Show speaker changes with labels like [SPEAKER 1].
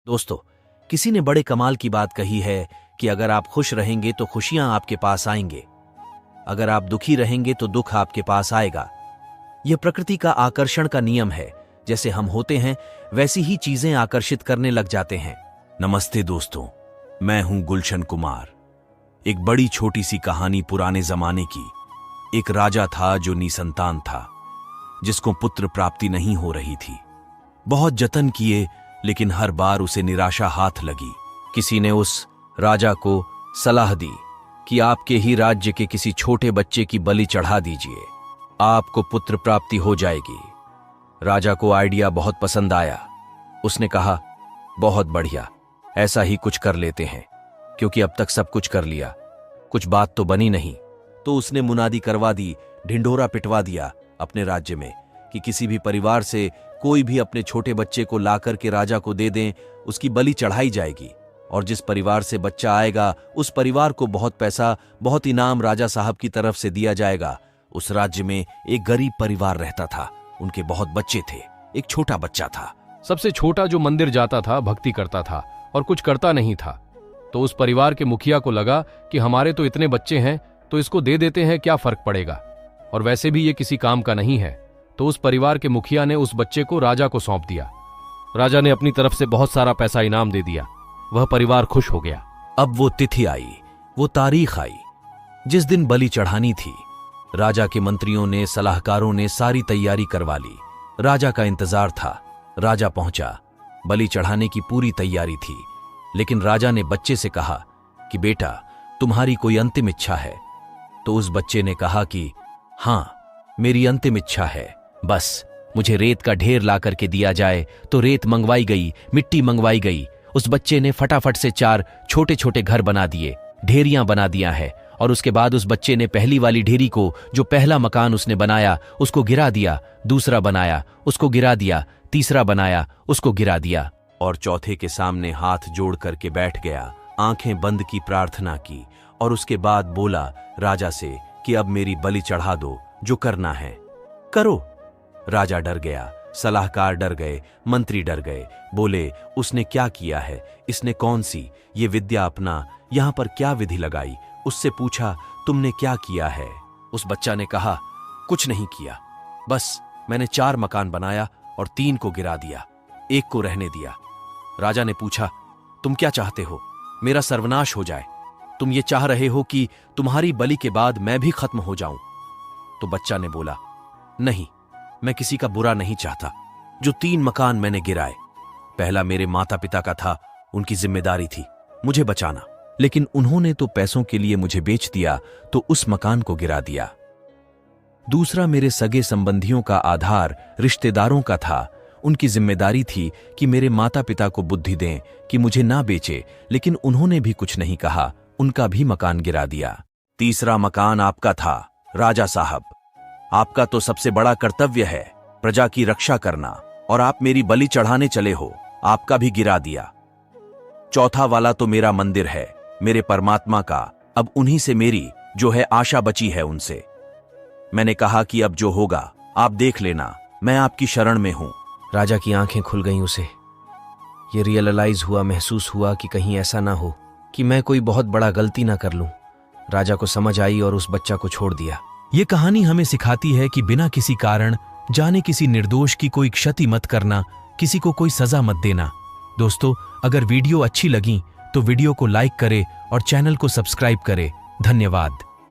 [SPEAKER 1] दोस्तों, किसी ने बड़े कमाल की बात कही है कि अगर आप खुश रहेंगे तो खुशियां आपके पास आएंगे, अगर आप दुखी रहेंगे तो दुख आपके पास आएगा। यह प्रकृति का आकर्षण का नियम है। जैसे हम होते हैं वैसी ही चीजें आकर्षित करने लग जाते हैं। नमस्ते दोस्तों, मैं हूं गुलशन कुमार। एक बड़ी छोटी सी कहानी पुराने जमाने की। एक राजा था जो निसंतान था, जिसको पुत्र प्राप्ति नहीं हो रही थी। बहुत जतन किए, लेकिन हर बार उसे निराशा हाथ लगी। किसी ने उस राजा को सलाह दी कि आपके ही राज्य के किसी छोटे बच्चे की बलि चढ़ा दीजिए, आपको पुत्र प्राप्ति हो जाएगी। राजा को आइडिया बहुत पसंद आया। उसने कहा, बहुत बढ़िया, ऐसा ही कुछ कर लेते हैं, क्योंकि अब तक सब कुछ कर लिया, कुछ बात तो बनी नहीं। तो उसने मुनादी करवा दी, ढिंढोरा पिटवा दिया अपने राज्य में कि किसी भी परिवार से कोई भी अपने छोटे बच्चे को लाकर के राजा को दे दें, उसकी बलि चढ़ाई जाएगी। और जिस परिवार से बच्चा आएगा उस परिवार को बहुत पैसा, बहुत इनाम राजा साहब की तरफ से दिया जाएगा। उस राज्य में एक गरीब परिवार रहता था। उनके बहुत बच्चे थे, एक छोटा बच्चा था।
[SPEAKER 2] सबसे छोटा जो मंदिर जाता था, भक्ति करता था और कुछ करता नहीं था। तो उस परिवार के मुखिया को लगा कि हमारे तो इतने बच्चे हैं, तो इसको दे देते हैं, क्या फर्क पड़ेगा, और वैसे भी ये किसी काम का नहीं है। तो उस परिवार के मुखिया ने उस बच्चे को राजा को सौंप दिया। राजा ने अपनी तरफ से बहुत सारा पैसा इनाम दे दिया। वह परिवार खुश हो गया।
[SPEAKER 1] अब वो तिथि आई, वो तारीख आई जिस दिन बलि चढ़ानी थी। राजा के मंत्रियों ने, सलाहकारों ने सारी तैयारी करवा ली। राजा का इंतजार था। राजा पहुंचा। बलि चढ़ाने की पूरी तैयारी थी, लेकिन राजा ने बच्चे से कहा कि बेटा, तुम्हारी कोई अंतिम इच्छा है? तो उस बच्चे ने कहा कि हां, मेरी अंतिम इच्छा है, बस मुझे रेत का ढेर ला करके दिया जाए। तो रेत मंगवाई गई, मिट्टी मंगवाई गई। उस बच्चे ने फटाफट से 4 छोटे छोटे घर बना दिए, ढेरियां बना दिया है। और उसके बाद उस बच्चे ने पहली वाली ढेरी को, जो पहला मकान उसने बनाया, उसको गिरा दिया। दूसरा बनाया, उसको गिरा दिया। तीसरा बनाया, उसको गिरा दिया। और चौथे के सामने हाथ जोड़ करके बैठ गया, आंखें बंद की, प्रार्थना की, और उसके बाद बोला राजा से कि अब मेरी बलि चढ़ा दो, जो करना है करो। राजा डर गया, सलाहकार डर गए, मंत्री डर गए। बोले, उसने क्या किया है? इसने कौन सी ये विद्या अपना यहां पर क्या विधि लगाई? उससे पूछा, तुमने क्या किया है? उस बच्चा ने कहा, कुछ नहीं किया, बस मैंने 4 मकान बनाया और 3 को गिरा दिया, 1 को रहने दिया। राजा ने पूछा, तुम क्या चाहते हो? मेरा सर्वनाश हो जाए? तुम ये चाह रहे हो कि तुम्हारी बलि के बाद मैं भी खत्म हो जाऊं? तो बच्चा ने बोला, नहीं, मैं किसी का बुरा नहीं चाहता। जो 3 मकान मैंने गिराए, पहला मेरे माता पिता का था, उनकी जिम्मेदारी थी मुझे बचाना, लेकिन उन्होंने तो पैसों के लिए मुझे बेच दिया, तो उस मकान को गिरा दिया। दूसरा मेरे सगे संबंधियों का आधार रिश्तेदारों का था, उनकी जिम्मेदारी थी कि मेरे माता पिता को बुद्धि दें कि मुझे ना बेचे, लेकिन उन्होंने भी कुछ नहीं कहा, उनका भी मकान गिरा दिया। तीसरा मकान आपका था राजा साहब, आपका तो सबसे बड़ा कर्तव्य है प्रजा की रक्षा करना, और आप मेरी बलि चढ़ाने चले हो, आपका भी गिरा दिया। चौथा वाला तो मेरा मंदिर है, मेरे परमात्मा का, अब उन्हीं से मेरी जो है आशा बची है उनसे। मैंने कहा कि अब जो होगा आप देख लेना, मैं आपकी शरण में हूं।
[SPEAKER 3] राजा की आंखें खुल गईं। उसे ये रियलाइज हुआ, महसूस हुआ कि कहीं ऐसा ना हो कि मैं कोई बहुत बड़ा गलती ना कर लूं। राजा को समझ आई और उस बच्चा को छोड़ दिया।
[SPEAKER 1] ये कहानी हमें सिखाती है कि बिना किसी कारण जाने किसी निर्दोष की कोई क्षति मत करना, किसी को कोई सजा मत देना। दोस्तों, अगर वीडियो अच्छी लगी तो वीडियो को लाइक करें और चैनल को सब्सक्राइब करें। धन्यवाद।